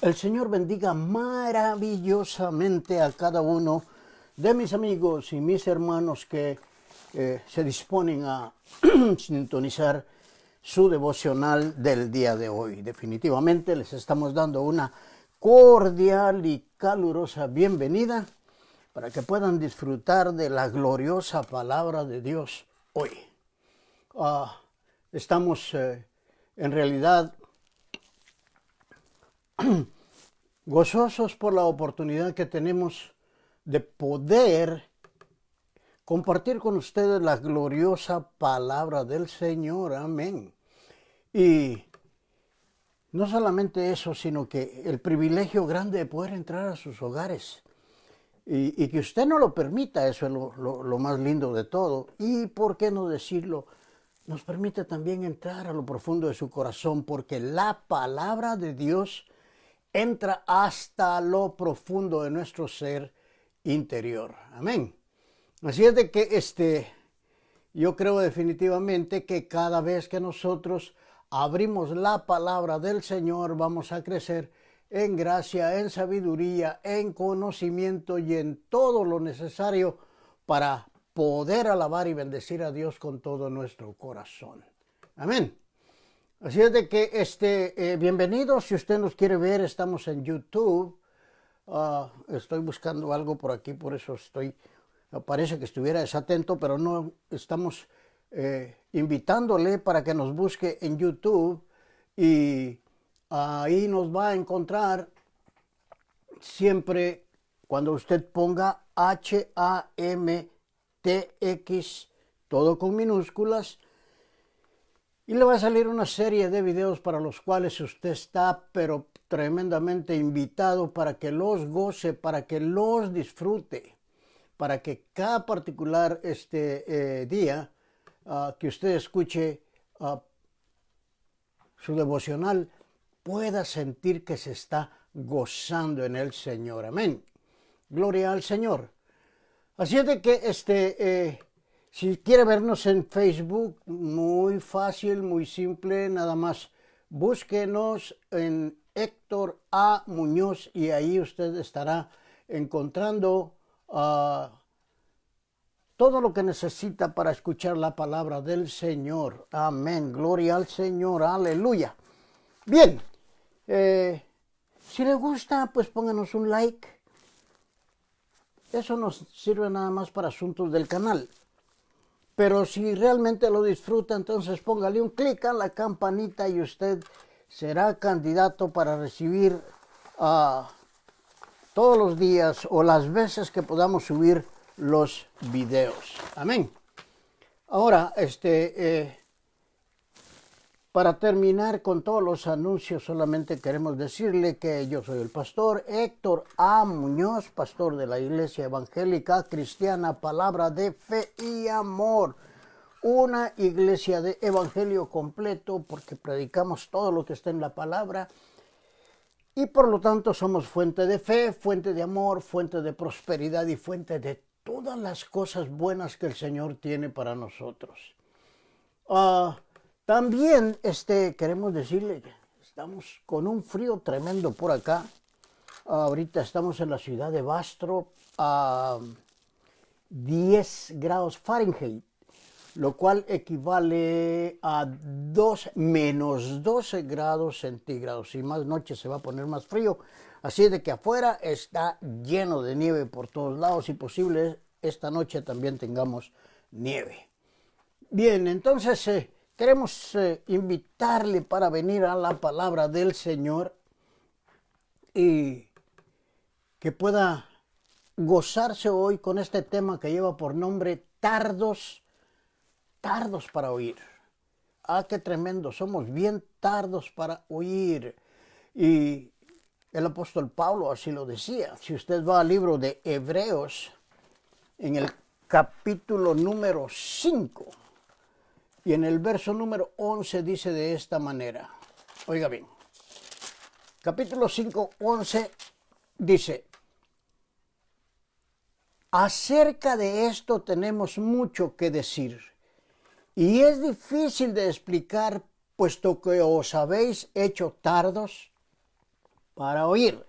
El Señor bendiga maravillosamente a cada uno de mis amigos y mis hermanos que se disponen a sintonizar su devocional del día de hoy. Definitivamente les estamos dando una cordial y calurosa bienvenida para que puedan disfrutar de la gloriosa palabra de Dios hoy. Estamos en realidad gozosos por la oportunidad que tenemos de poder compartir con ustedes la gloriosa palabra del Señor. Amén. Y no solamente eso, sino que el privilegio grande de poder entrar a sus hogares. Y que usted no lo permita, eso es lo más lindo de todo. Y por qué no decirlo, nos permite también entrar a lo profundo de su corazón, porque la palabra de Dios entra hasta lo profundo de nuestro ser interior. Amén. Así es de que yo creo definitivamente que cada vez que nosotros abrimos la palabra del Señor, vamos a crecer en gracia, en sabiduría, en conocimiento y en todo lo necesario para poder alabar y bendecir a Dios con todo nuestro corazón. Amén. Así es de que bienvenidos. Si usted nos quiere ver, estamos en YouTube. Estoy buscando algo por aquí, por eso parece que estuviera desatento, pero no, estamos invitándole para que nos busque en YouTube y ahí nos va a encontrar siempre cuando usted ponga HAMTX, todo con minúsculas. Y le va a salir una serie de videos para los cuales usted está, pero tremendamente invitado para que los goce, para que los disfrute, para que cada particular día que usted escuche su devocional pueda sentir que se está gozando en el Señor. Amén. Gloria al Señor. Así es de que si quiere vernos en Facebook, muy fácil, muy simple, nada más búsquenos en Héctor A. Muñoz y ahí usted estará encontrando todo lo que necesita para escuchar la palabra del Señor. Amén, gloria al Señor, aleluya. Bien, si le gusta, pues pónganos un like. Eso nos sirve nada más para asuntos del canal. Pero si realmente lo disfruta, entonces póngale un clic a la campanita y usted será candidato para recibir todos los días o las veces que podamos subir los videos. Amén. Ahora, para terminar con todos los anuncios, solamente queremos decirle que yo soy el pastor Héctor A. Muñoz, pastor de la Iglesia Evangélica Cristiana Palabra de Fe y Amor. Una iglesia de evangelio completo porque predicamos todo lo que está en la palabra y por lo tanto somos fuente de fe, fuente de amor, fuente de prosperidad y fuente de todas las cosas buenas que el Señor tiene para nosotros. También queremos decirle que estamos con un frío tremendo por acá. Ahorita estamos en la ciudad de Bastrop a 10 grados Fahrenheit, lo cual equivale a menos 12 grados centígrados. Y más noche se va a poner más frío. Así es de que afuera está lleno de nieve por todos lados y posible esta noche también tengamos nieve. Bien, entonces queremos invitarle para venir a la palabra del Señor y que pueda gozarse hoy con este tema que lleva por nombre tardos para oír. Qué tremendo, somos bien tardos para oír. Y el apóstol Pablo así lo decía. Si usted va al libro de Hebreos, en el capítulo número 5, y en el verso número 11 dice de esta manera. Oiga bien. Capítulo 5, 11 dice: acerca de esto tenemos mucho que decir, y es difícil de explicar, puesto que os habéis hecho tardos para oír.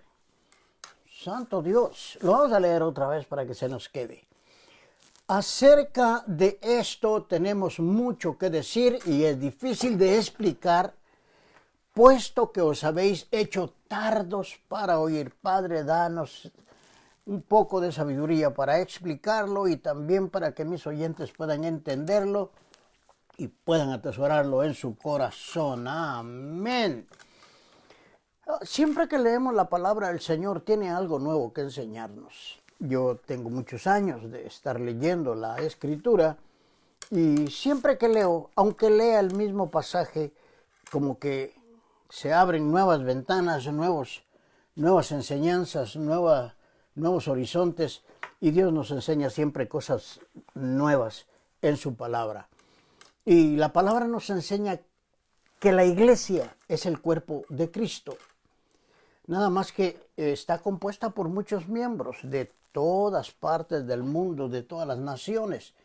Santo Dios. Lo vamos a leer otra vez para que se nos quede. Acerca de esto tenemos mucho que decir y es difícil de explicar, puesto que os habéis hecho tardos para oír. Padre, danos un poco de sabiduría para explicarlo y también para que mis oyentes puedan entenderlo y puedan atesorarlo en su corazón. Amén. Siempre que leemos la palabra del Señor tiene algo nuevo que enseñarnos. Yo tengo muchos años de estar leyendo la Escritura y siempre que leo, aunque lea el mismo pasaje, como que se abren nuevas ventanas, nuevas enseñanzas, nuevos horizontes, y Dios nos enseña siempre cosas nuevas en su palabra. Y la palabra nos enseña que la iglesia es el cuerpo de Cristo. Nada más que está compuesta por muchos miembros de todas partes del mundo, de todas las naciones.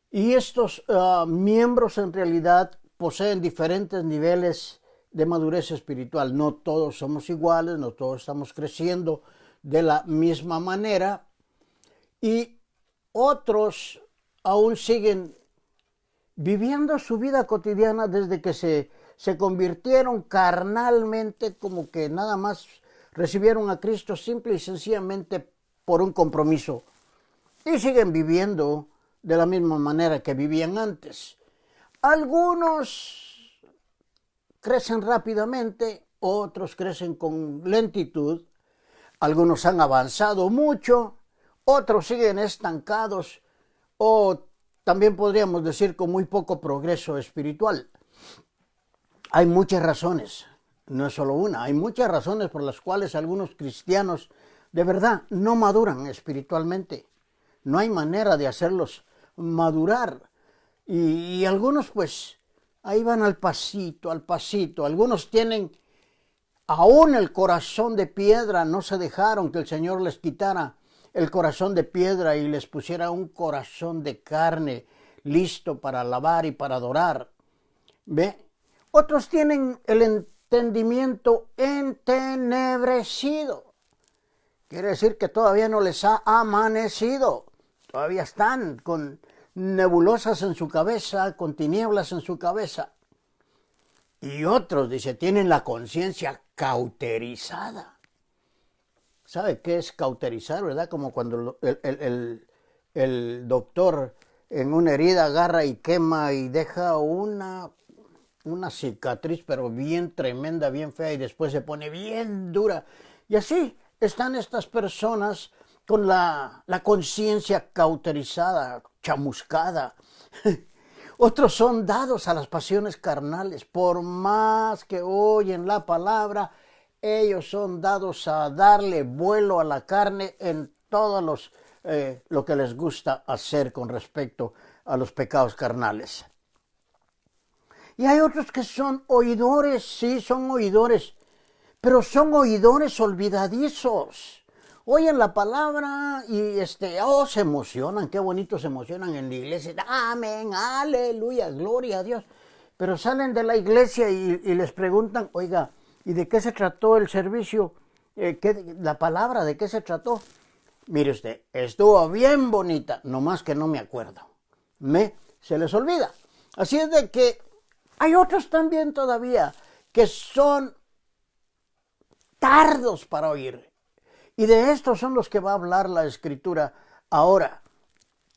Y estos miembros en realidad poseen diferentes niveles de madurez espiritual. No todos somos iguales, no todos estamos creciendo de la misma manera. Y otros aún siguen viviendo su vida cotidiana desde que se convirtieron carnalmente, como que nada más recibieron a Cristo simple y sencillamente por un compromiso. Y siguen viviendo de la misma manera que vivían antes. Algunos crecen rápidamente, otros crecen con lentitud. Algunos han avanzado mucho, otros siguen estancados o también podríamos decir con muy poco progreso espiritual. Hay muchas razones, no es solo una, hay muchas razones por las cuales algunos cristianos de verdad no maduran espiritualmente. No hay manera de hacerlos madurar. Y algunos pues ahí van al pasito, al pasito. Algunos tienen aún el corazón de piedra, no se dejaron que el Señor les quitara el corazón de piedra y les pusiera un corazón de carne listo para alabar y para adorar. ¿Ve? Otros tienen el entendimiento entenebrecido. Quiere decir que todavía no les ha amanecido. Todavía están con nebulosas en su cabeza, con tinieblas en su cabeza. Y otros, dice, tienen la conciencia cauterizada. ¿Sabe qué es cauterizar, verdad? Como cuando el doctor en una herida agarra y quema y deja una cicatriz, pero bien tremenda, bien fea, y después se pone bien dura. Y así están estas personas con la conciencia cauterizada, chamuscada. Otros son dados a las pasiones carnales. Por más que oyen la palabra, ellos son dados a darle vuelo a la carne en todo lo que les gusta hacer con respecto a los pecados carnales. Y hay otros que son oidores, sí, son oidores, pero son oidores olvidadizos. Oyen la palabra y se emocionan, qué bonito se emocionan en la iglesia. Amén, aleluya, gloria a Dios. Pero salen de la iglesia y les preguntan, oiga, ¿y de qué se trató el servicio? La palabra, ¿de qué se trató? Mire usted, estuvo bien bonita, nomás que no me acuerdo. Se les olvida. Así es de que hay otros también todavía que son tardos para oír. Y de estos son los que va a hablar la Escritura ahora.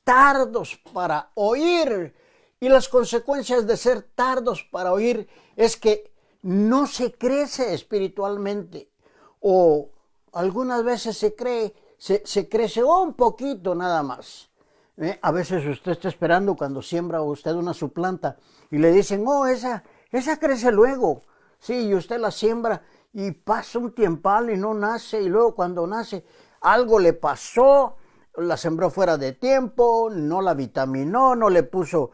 Tardos para oír. Y las consecuencias de ser tardos para oír es que no se crece espiritualmente. O algunas veces se crece un poquito nada más. A veces usted está esperando cuando siembra usted una su planta y le dicen, esa crece luego. Sí, y usted la siembra y pasa un tiempal y no nace, y luego cuando nace algo le pasó, la sembró fuera de tiempo, no la vitaminó, no le puso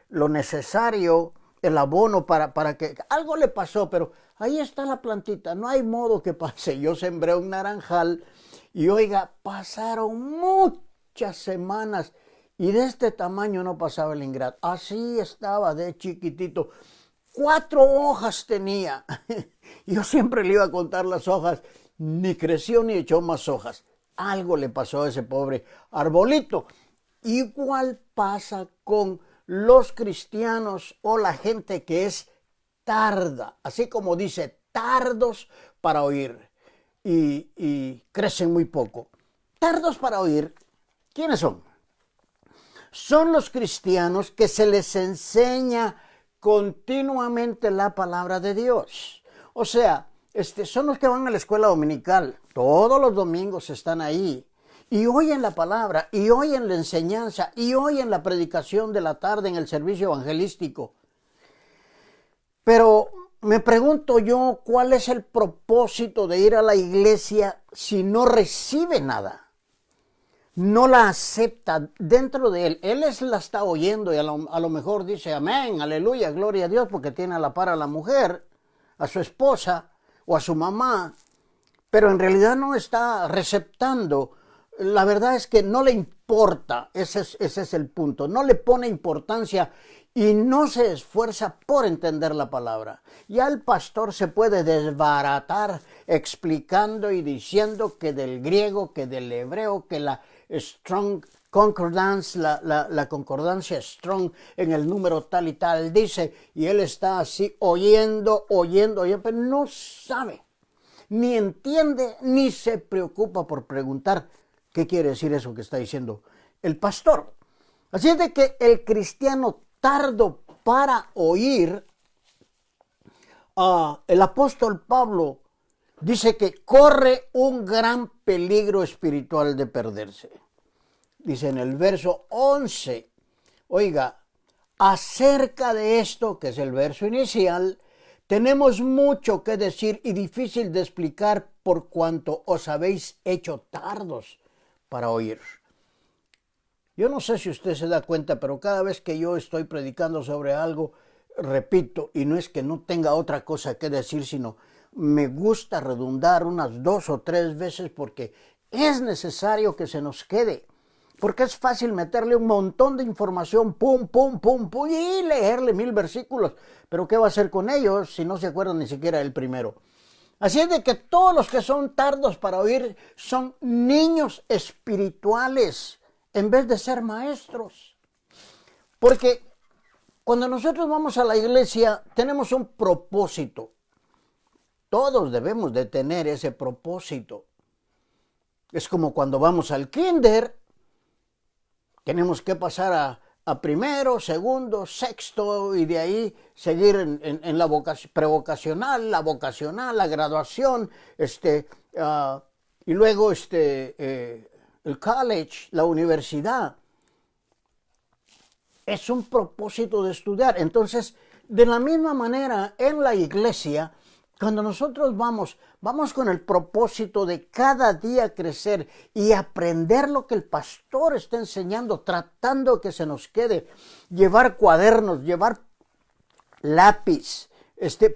lo necesario, el abono para que algo le pasó, pero ahí está la plantita, no hay modo que pase. Yo sembré un naranjal y oiga, pasaron muchas semanas y de este tamaño no pasaba el ingrato, así estaba de chiquitito. 4 hojas tenía. Yo siempre le iba a contar las hojas. Ni creció ni echó más hojas. Algo le pasó a ese pobre arbolito. Igual pasa con los cristianos o la gente que es tarda. Así como dice, tardos para oír. Y crecen muy poco. Tardos para oír, ¿quiénes son? Son los cristianos que se les enseña continuamente la palabra de Dios. O sea, son los que van a la escuela dominical. Todos los domingos están ahí. Y oyen la palabra, y oyen la enseñanza, y oyen la predicación de la tarde en el servicio evangelístico. Pero me pregunto yo, ¿cuál es el propósito de ir a la iglesia si no recibe nada? No la acepta dentro de él. Él la está oyendo y a lo mejor dice amén, aleluya, gloria a Dios, porque tiene a la par a la mujer, a su esposa o a su mamá, pero en realidad no está receptando. La verdad es que no le importa, ese es el punto, no le pone importancia y no se esfuerza por entender la palabra. Ya el pastor se puede desbaratar explicando y diciendo que del griego, que del hebreo, que la Strong Concordance, la concordancia Strong en el número tal y tal dice, y él está así oyendo, pero no sabe, ni entiende, ni se preocupa por preguntar qué quiere decir eso que está diciendo el pastor. Así es de que el cristiano tardo para oír, el apóstol Pablo dice que corre un gran peligro espiritual de perderse. Dice en el verso 11, oiga, acerca de esto, que es el verso inicial, tenemos mucho que decir y difícil de explicar por cuanto os habéis hecho tardos para oír. Yo no sé si usted se da cuenta, pero cada vez que yo estoy predicando sobre algo, repito, y no es que no tenga otra cosa que decir, sino me gusta redundar unas 2 o 3 veces porque es necesario que se nos quede. Porque es fácil meterle un montón de información, pum, pum, pum, pum, y leerle 1000 versículos. Pero ¿qué va a hacer con ellos si no se acuerdan ni siquiera del primero? Así es de que todos los que son tardos para oír son niños espirituales en vez de ser maestros. Porque cuando nosotros vamos a la iglesia tenemos un propósito. Todos debemos de tener ese propósito. Es como cuando vamos al kinder. Tenemos que pasar a primero, segundo, sexto y de ahí seguir en la prevocacional, la vocacional, la graduación, y luego el college, la universidad. Es un propósito de estudiar. Entonces, de la misma manera, en la iglesia, cuando nosotros vamos con el propósito de cada día crecer y aprender lo que el pastor está enseñando, tratando que se nos quede, llevar cuadernos, llevar lápiz,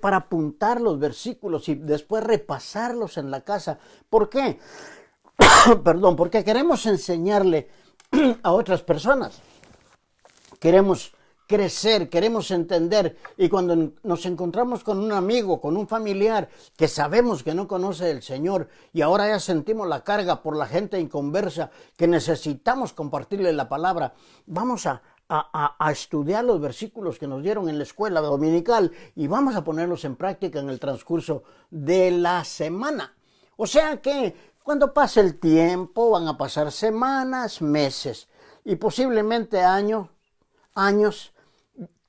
para apuntar los versículos y después repasarlos en la casa. ¿Por qué? Perdón, porque queremos enseñarle a otras personas. Queremos crecer, queremos entender, y cuando nos encontramos con un amigo, con un familiar que sabemos que no conoce el Señor y ahora ya sentimos la carga por la gente inconversa que necesitamos compartirle la palabra, vamos a estudiar los versículos que nos dieron en la escuela dominical y vamos a ponerlos en práctica en el transcurso de la semana. O sea que cuando pase el tiempo van a pasar semanas, meses y posiblemente años.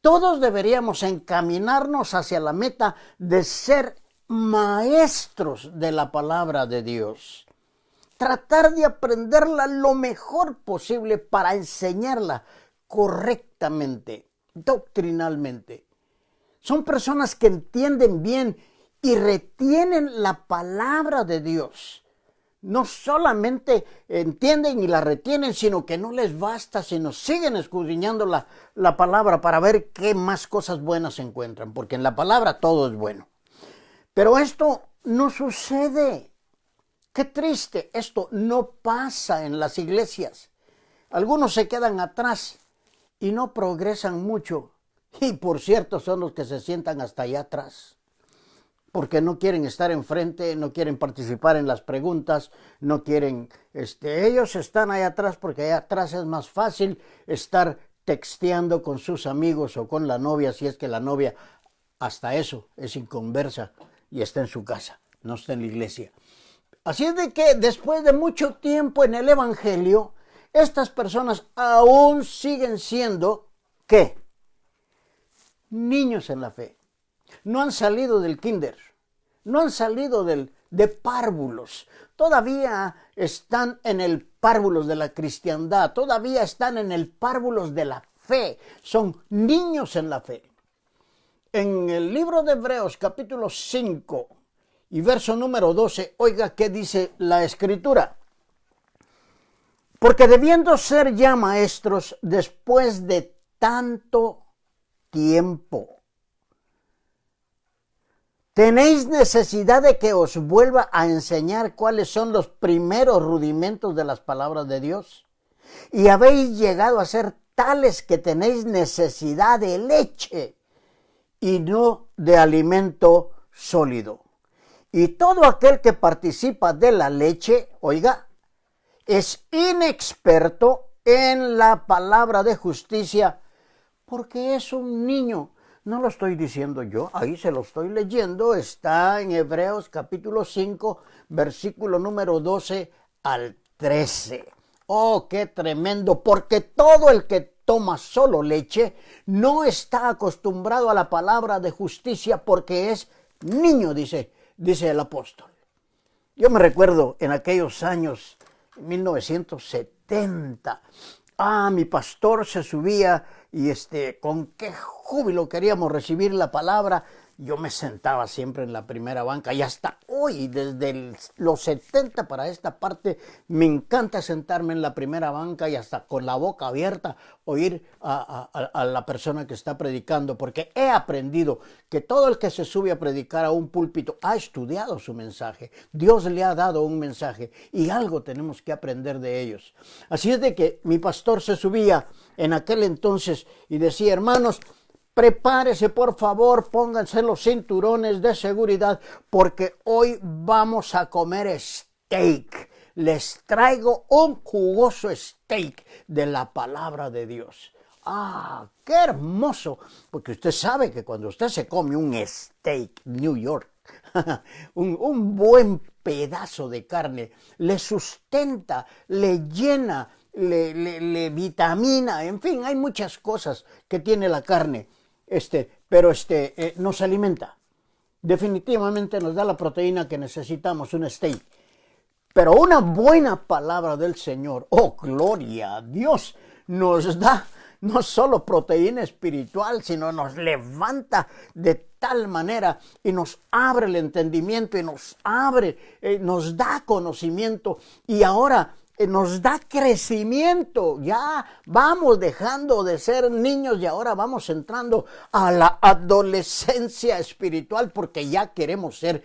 Todos deberíamos encaminarnos hacia la meta de ser maestros de la palabra de Dios. Tratar de aprenderla lo mejor posible para enseñarla correctamente, doctrinalmente. Son personas que entienden bien y retienen la palabra de Dios. No solamente entienden y la retienen, sino que no les basta, sino siguen escudriñando la palabra para ver qué más cosas buenas se encuentran, porque en la palabra todo es bueno. Pero esto no sucede. Qué triste, esto no pasa en las iglesias. Algunos se quedan atrás y no progresan mucho. Y por cierto, son los que se sientan hasta allá atrás, porque no quieren estar enfrente, no quieren participar en las preguntas, no quieren, ellos están allá atrás porque allá atrás es más fácil estar texteando con sus amigos o con la novia, si es que la novia hasta eso es inconversa y está en su casa, no está en la iglesia. Así es de que después de mucho tiempo en el evangelio, estas personas aún siguen siendo, ¿qué? Niños en la fe. No han salido del kinder, no han salido de párvulos, todavía están en el párvulos de la cristiandad, todavía están en el párvulos de la fe, son niños en la fe. En el libro de Hebreos capítulo 5 y verso número 12, oiga qué dice la Escritura. Porque debiendo ser ya maestros después de tanto tiempo, ¿tenéis necesidad de que os vuelva a enseñar cuáles son los primeros rudimentos de las palabras de Dios? Y habéis llegado a ser tales que tenéis necesidad de leche y no de alimento sólido. Y todo aquel que participa de la leche, oiga, es inexperto en la palabra de justicia porque es un niño. No lo estoy diciendo yo, ahí se lo estoy leyendo, está en Hebreos capítulo 5, versículo número 12 al 13. Oh, qué tremendo, porque todo el que toma solo leche no está acostumbrado a la palabra de justicia porque es niño, dice el apóstol. Yo me recuerdo en aquellos años, 1970, mi pastor se subía y con qué júbilo queríamos recibir la palabra. Yo me sentaba siempre en la primera banca y hasta hoy, desde los 70 para esta parte, me encanta sentarme en la primera banca y hasta con la boca abierta oír a la persona que está predicando, porque he aprendido que todo el que se sube a predicar a un púlpito ha estudiado su mensaje. Dios le ha dado un mensaje y algo tenemos que aprender de ellos. Así es de que mi pastor se subía en aquel entonces y decía: hermanos, prepárese por favor, pónganse los cinturones de seguridad porque hoy vamos a comer steak. Les traigo un jugoso steak de la palabra de Dios. ¡Qué hermoso! Porque usted sabe que cuando usted se come un steak New York, un buen pedazo de carne, le sustenta, le llena, le vitamina, en fin, hay muchas cosas que tiene la carne. Pero nos alimenta. Definitivamente nos da la proteína que necesitamos, un steak. Pero una buena palabra del Señor, oh gloria a Dios, nos da no solo proteína espiritual, sino nos levanta de tal manera y nos abre el entendimiento y nos da conocimiento y ahora nos da crecimiento. Ya vamos dejando de ser niños y ahora vamos entrando a la adolescencia espiritual porque ya queremos ser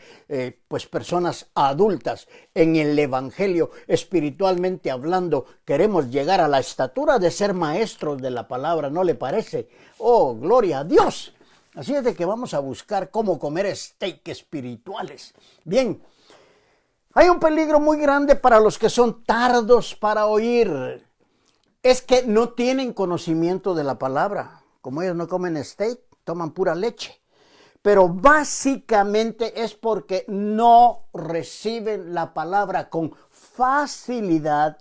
personas adultas en el evangelio, espiritualmente hablando. Queremos llegar a la estatura de ser maestros de la palabra, ¿no le parece? Oh, gloria a Dios. Así es de que vamos a buscar cómo comer steak espirituales. Bien. Hay un peligro muy grande para los que son tardos para oír. Es que no tienen conocimiento de la palabra. Como ellos no comen steak, toman pura leche. Pero básicamente es porque no reciben la palabra con facilidad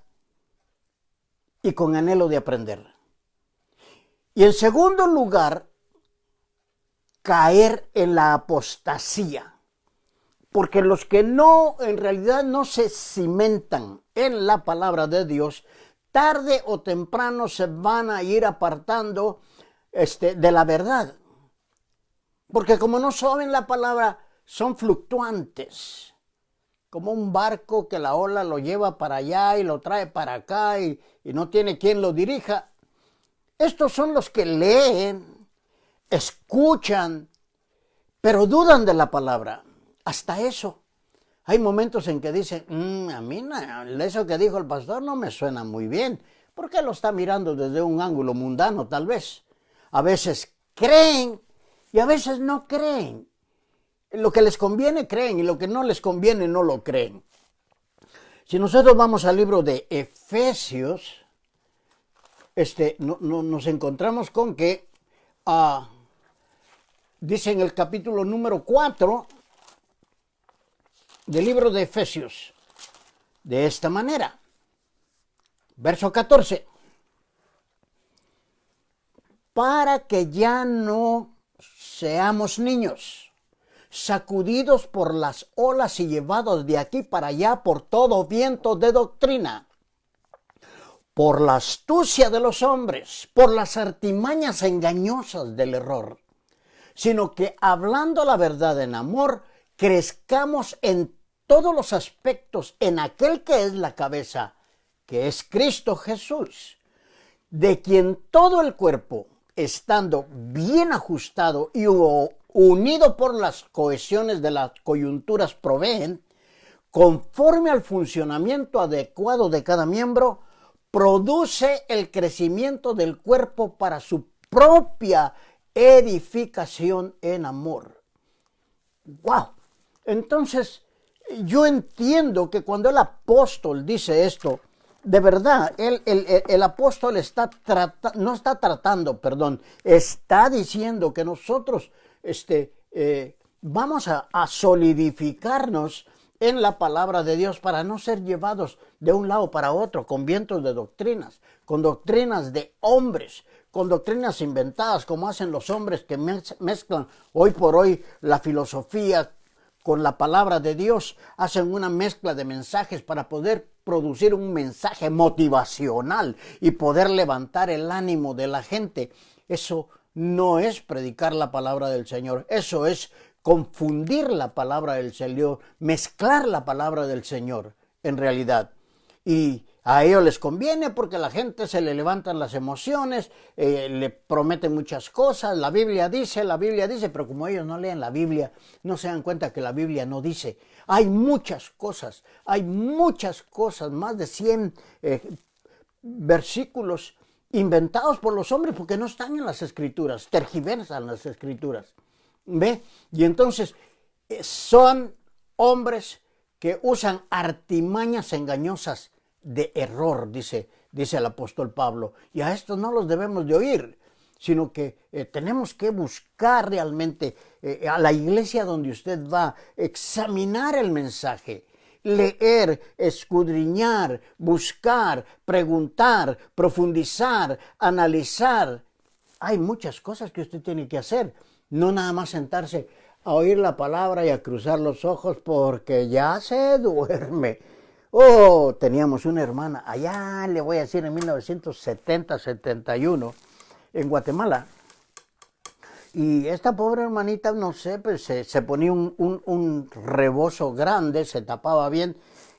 y con anhelo de aprender. Y en segundo lugar, caer en la apostasía. Porque los que en realidad no se cimentan en la palabra de Dios, tarde o temprano se van a ir apartando de la verdad. Porque como no saben la palabra, son fluctuantes. Como un barco que la ola lo lleva para allá y lo trae para acá y no tiene quien lo dirija. Estos son los que leen, escuchan, pero dudan de la palabra. Hasta eso. Hay momentos en que dicen, a mí eso que dijo el pastor no me suena muy bien. ¿Por qué lo está mirando desde un ángulo mundano tal vez? A veces creen y a veces no creen. Lo que les conviene creen y lo que no les conviene no lo creen. Si nosotros vamos al libro de Efesios, nos encontramos con que dice en el capítulo número 4 del libro de Efesios, de esta manera, verso 14, para que ya no seamos niños, sacudidos por las olas y llevados de aquí para allá por todo viento de doctrina, por la astucia de los hombres, por las artimañas engañosas del error, sino que hablando la verdad en amor, crezcamos en todos los aspectos en aquel que es la cabeza, que es Cristo Jesús, de quien todo el cuerpo, estando bien ajustado y unido por las cohesiones de las coyunturas proveen, conforme al funcionamiento adecuado de cada miembro, produce el crecimiento del cuerpo para su propia edificación en amor. ¡Wow! Entonces, yo entiendo que cuando el apóstol dice esto, de verdad, el apóstol está diciendo que nosotros vamos a solidificarnos en la palabra de Dios para no ser llevados de un lado para otro con vientos de doctrinas, con doctrinas de hombres, con doctrinas inventadas como hacen los hombres que mezclan hoy por hoy la filosofía con la palabra de Dios, hacen una mezcla de mensajes para poder producir un mensaje motivacional y poder levantar el ánimo de la gente. Eso no es predicar la palabra del Señor, eso es confundir la palabra del Señor, mezclar la palabra del Señor en realidad. Y a ellos les conviene porque a la gente se le levantan las emociones, le prometen muchas cosas, la Biblia dice, pero como ellos no leen la Biblia, no se dan cuenta que la Biblia no dice. Hay muchas cosas, más de 100 versículos inventados por los hombres porque no están en las Escrituras, tergiversan las Escrituras. ¿Ve? Y entonces son hombres que usan artimañas engañosas de error, dice el apóstol Pablo. Y a estos no los debemos de oír, sino que tenemos que buscar realmente a la iglesia donde usted va, examinar el mensaje, leer, escudriñar, buscar, preguntar, profundizar, analizar. Hay muchas cosas que usted tiene que hacer, no nada más sentarse a oír la palabra y a cruzar los ojos porque ya se duerme. Oh, teníamos una hermana, allá le voy a decir en 1970-71, en Guatemala. Y esta pobre hermanita, no sé, pues se ponía un rebozo grande, se tapaba bien,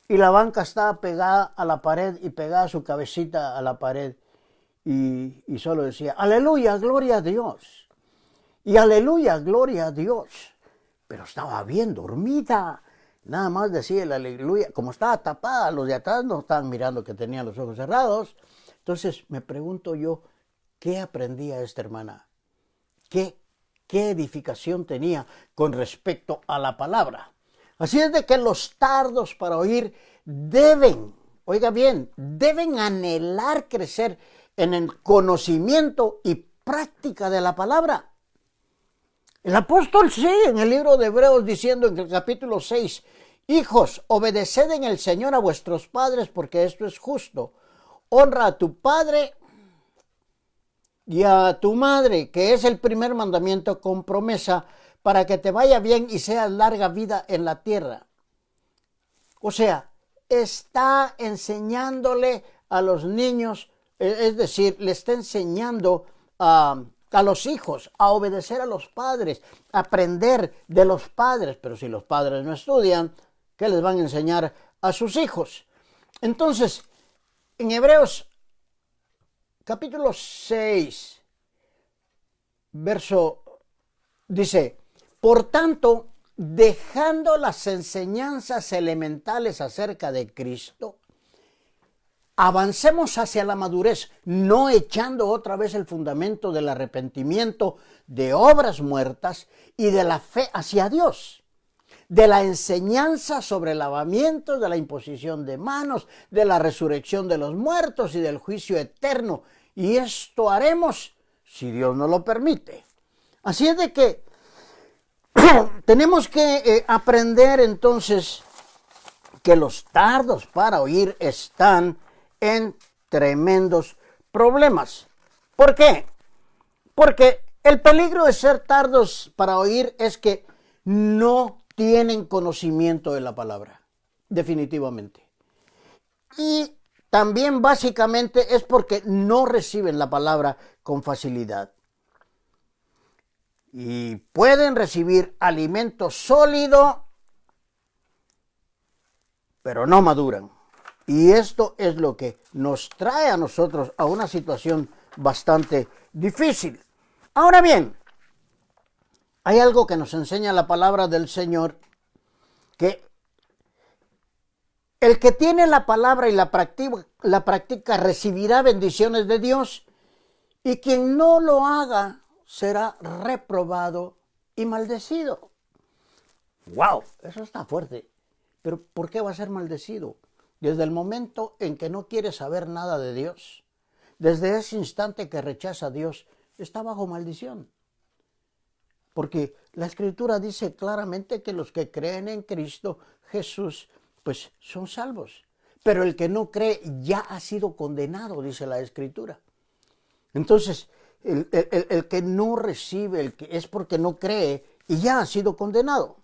y la banca estaba pegada a la pared y pegada su cabecita a la pared. Y solo decía, aleluya, gloria a Dios. Y aleluya, gloria a Dios. Pero estaba bien dormida. Nada más decía el aleluya. Como estaba tapada, los de atrás no estaban mirando que tenía los ojos cerrados. Entonces me pregunto yo, ¿qué aprendía esta hermana? ¿Qué edificación tenía con respecto a la palabra? Así es de que los tardos para oír deben, oiga bien, deben anhelar crecer en el conocimiento y práctica de la palabra. El apóstol sigue en el libro de Hebreos diciendo en el capítulo 6, hijos, obedeced en el Señor a vuestros padres porque esto es justo. Honra a tu padre y a tu madre, que es el primer mandamiento con promesa para que te vaya bien y seas larga vida en la tierra. O sea, está enseñándole a los niños, es decir, le está enseñando a los hijos a obedecer a los padres, a aprender de los padres. Pero si los padres no estudian, ¿qué les van a enseñar a sus hijos? Entonces, en Hebreos capítulo 6, verso, dice, por tanto, dejando las enseñanzas elementales acerca de Cristo, avancemos hacia la madurez, no echando otra vez el fundamento del arrepentimiento, de obras muertas y de la fe hacia Dios, de la enseñanza sobre el lavamiento, de la imposición de manos, de la resurrección de los muertos y del juicio eterno. Y esto haremos si Dios nos lo permite. Así es de que tenemos que aprender entonces que los tardos para oír están en tremendos problemas. ¿Por qué? Porque el peligro de ser tardos para oír es que no tienen conocimiento de la palabra, definitivamente. Y también básicamente es porque no reciben la palabra con facilidad. Y pueden recibir alimento sólido, pero no maduran. Y esto es lo que nos trae a nosotros a una situación bastante difícil. Ahora bien, hay algo que nos enseña la palabra del Señor, que el que tiene la palabra y la practica recibirá bendiciones de Dios, y quien no lo haga será reprobado y maldecido. ¡Wow! Eso está fuerte. Pero ¿por qué va a ser maldecido? Desde el momento en que no quiere saber nada de Dios, desde ese instante que rechaza a Dios, está bajo maldición. Porque la Escritura dice claramente que los que creen en Cristo Jesús, pues son salvos. Pero el que no cree ya ha sido condenado, dice la Escritura. Entonces, el que no recibe, el que es porque no cree y ya ha sido condenado.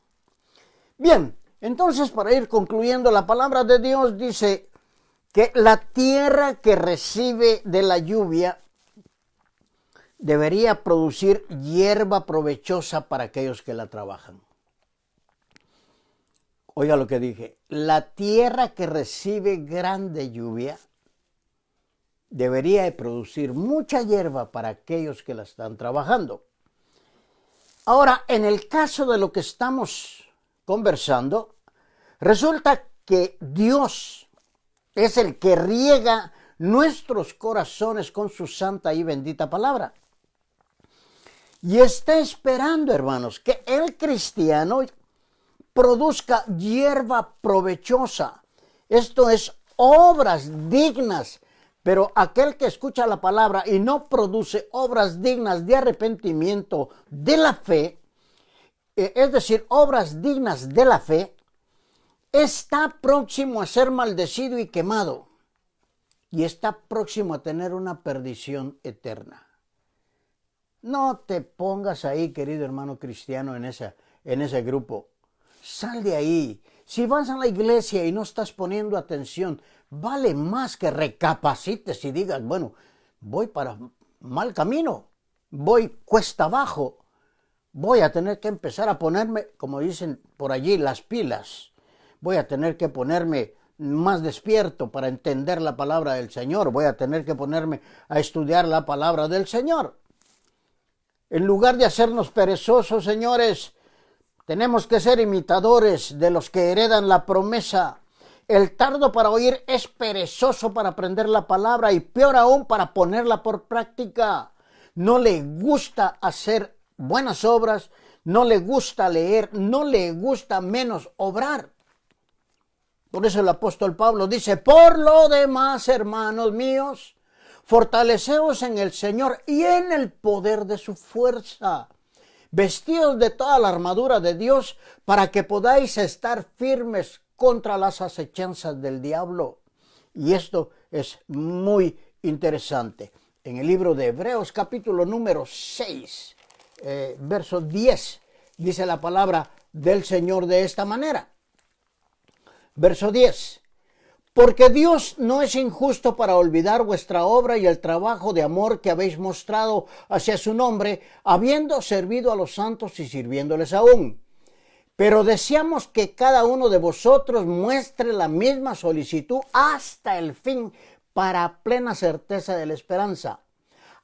Bien, entonces para ir concluyendo, la palabra de Dios dice que la tierra que recibe de la lluvia debería producir hierba provechosa para aquellos que la trabajan. Oiga lo que dije, la tierra que recibe grande lluvia debería de producir mucha hierba para aquellos que la están trabajando. Ahora, en el caso de lo que estamos conversando, resulta que Dios es el que riega nuestros corazones con su santa y bendita palabra. Y está esperando, hermanos, que el cristiano produzca hierba provechosa. Esto es, obras dignas. Pero aquel que escucha la palabra y no produce obras dignas de arrepentimiento de la fe, es decir, obras dignas de la fe, está próximo a ser maldecido y quemado. Y está próximo a tener una perdición eterna. No te pongas ahí, querido hermano cristiano, en ese grupo. Sal de ahí. Si vas a la iglesia y no estás poniendo atención, vale más que recapacites y digas, bueno, voy para mal camino, voy cuesta abajo, voy a tener que empezar a ponerme, como dicen por allí, las pilas. Voy a tener que ponerme más despierto para entender la palabra del Señor. Voy a tener que ponerme a estudiar la palabra del Señor. En lugar de hacernos perezosos, señores, tenemos que ser imitadores de los que heredan la promesa. El tardo para oír es perezoso para aprender la palabra y peor aún para ponerla por práctica. No le gusta hacer buenas obras, no le gusta leer, no le gusta menos obrar. Por eso el apóstol Pablo dice, por lo demás, hermanos míos, fortaleceos en el Señor y en el poder de su fuerza. Vestidos de toda la armadura de Dios para que podáis estar firmes contra las acechanzas del diablo. Y esto es muy interesante. En el libro de Hebreos, capítulo número 6, verso 10, dice la palabra del Señor de esta manera. Verso 10. Porque Dios no es injusto para olvidar vuestra obra y el trabajo de amor que habéis mostrado hacia su nombre, habiendo servido a los santos y sirviéndoles aún. Pero deseamos que cada uno de vosotros muestre la misma solicitud hasta el fin, para plena certeza de la esperanza,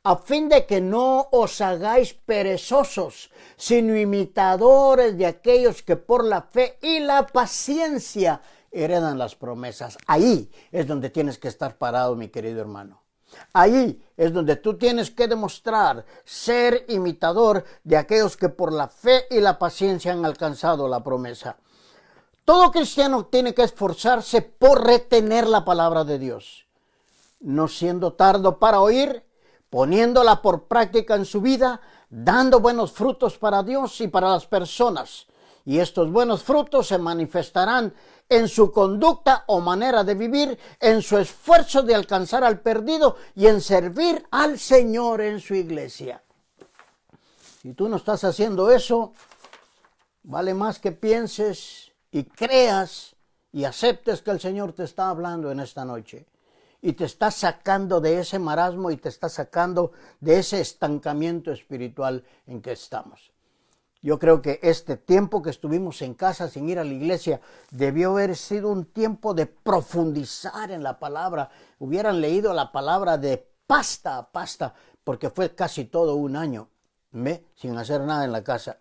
a fin de que no os hagáis perezosos, sino imitadores de aquellos que por la fe y la paciencia heredan las promesas. Ahí es donde tienes que estar parado, mi querido hermano. Ahí es donde tú tienes que demostrar ser imitador de aquellos que por la fe y la paciencia han alcanzado la promesa. Todo cristiano tiene que esforzarse por retener la palabra de Dios, no siendo tardo para oír, poniéndola por práctica en su vida, dando buenos frutos para Dios y para las personas. Y estos buenos frutos se manifestarán en su conducta o manera de vivir, en su esfuerzo de alcanzar al perdido y en servir al Señor en su iglesia. Si tú no estás haciendo eso, vale más que pienses y creas y aceptes que el Señor te está hablando en esta noche. Y te está sacando de ese marasmo y te está sacando de ese estancamiento espiritual en que estamos. Yo creo que este tiempo que estuvimos en casa sin ir a la iglesia debió haber sido un tiempo de profundizar en la palabra. Hubieran leído la palabra de pasta a pasta, porque fue casi todo un año sin hacer nada en la casa.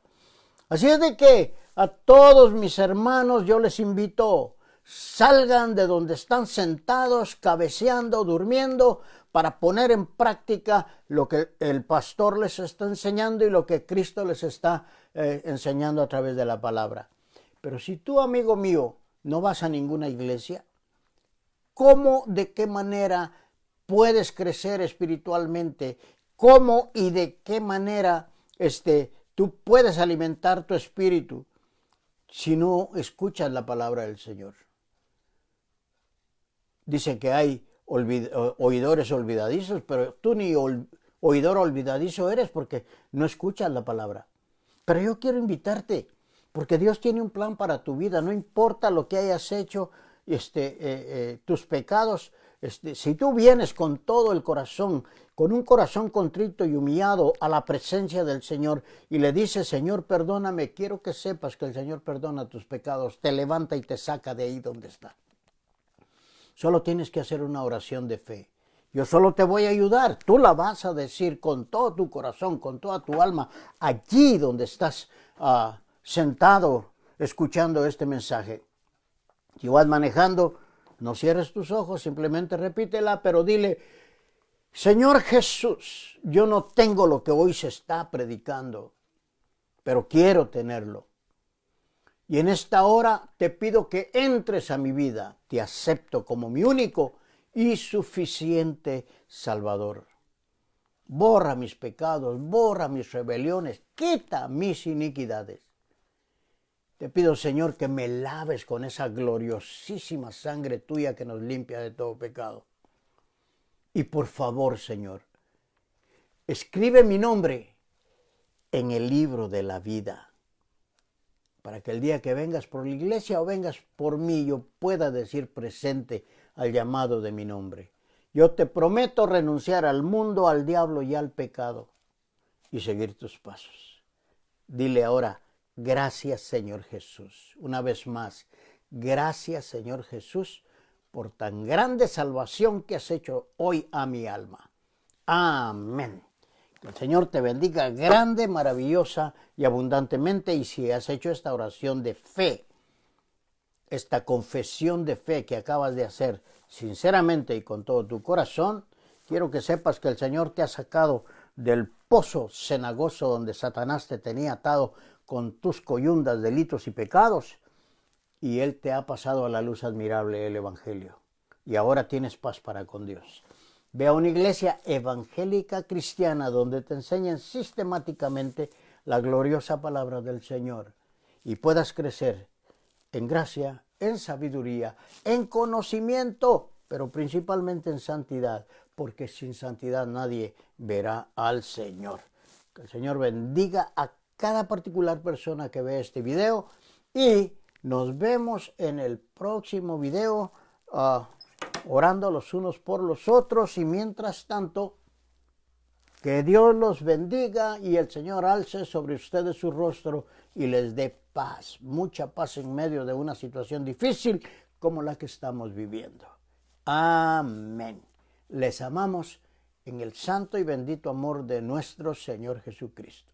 Así es de que a todos mis hermanos yo les invito, salgan de donde están sentados, cabeceando, durmiendo, para poner en práctica lo que el pastor les está enseñando y lo que Cristo les está enseñando a través de la palabra. Pero si tú, amigo mío, no vas a ninguna iglesia, ¿cómo, de qué manera puedes crecer espiritualmente? ¿Cómo y de qué manera tú puedes alimentar tu espíritu si no escuchas la palabra del Señor? Dicen que hay oidores olvidadizos, pero tú ni oidor olvidadizo eres porque no escuchas la palabra. Pero yo quiero invitarte, porque Dios tiene un plan para tu vida, no importa lo que hayas hecho, tus pecados. Si tú vienes con todo el corazón, con un corazón contrito y humillado a la presencia del Señor y le dices, Señor, perdóname, quiero que sepas que el Señor perdona tus pecados, te levanta y te saca de ahí donde está. Solo tienes que hacer una oración de fe. Yo solo te voy a ayudar. Tú la vas a decir con todo tu corazón, con toda tu alma, allí donde estás sentado escuchando este mensaje. Si vas manejando, no cierres tus ojos, simplemente repítela, pero dile, Señor Jesús, yo no tengo lo que hoy se está predicando, pero quiero tenerlo. Y en esta hora te pido que entres a mi vida. Te acepto como mi único y suficiente Salvador. Borra mis pecados, borra mis rebeliones, quita mis iniquidades. Te pido, Señor, que me laves con esa gloriosísima sangre tuya que nos limpia de todo pecado. Y por favor, Señor, escribe mi nombre en el libro de la vida, para que el día que vengas por la iglesia o vengas por mí, yo pueda decir presente al llamado de mi nombre. Yo te prometo renunciar al mundo, al diablo y al pecado y seguir tus pasos. Dile ahora, gracias Señor Jesús. Una vez más, gracias Señor Jesús por tan grande salvación que has hecho hoy a mi alma. Amén. Que el Señor te bendiga grande, maravillosa y abundantemente. Y si has hecho esta oración de fe, esta confesión de fe que acabas de hacer sinceramente y con todo tu corazón, quiero que sepas que el Señor te ha sacado del pozo cenagoso donde Satanás te tenía atado con tus coyundas, delitos y pecados, y Él te ha pasado a la luz admirable el Evangelio. Y ahora tienes paz para con Dios. Ve a una iglesia evangélica cristiana donde te enseñan sistemáticamente la gloriosa palabra del Señor y puedas crecer en gracia, en sabiduría, en conocimiento, pero principalmente en santidad, porque sin santidad nadie verá al Señor. Que el Señor bendiga a cada particular persona que ve este video y nos vemos en el próximo video. Orando los unos por los otros, y mientras tanto, que Dios los bendiga y el Señor alce sobre ustedes su rostro y les dé paz, mucha paz en medio de una situación difícil como la que estamos viviendo. Amén. Les amamos en el santo y bendito amor de nuestro Señor Jesucristo.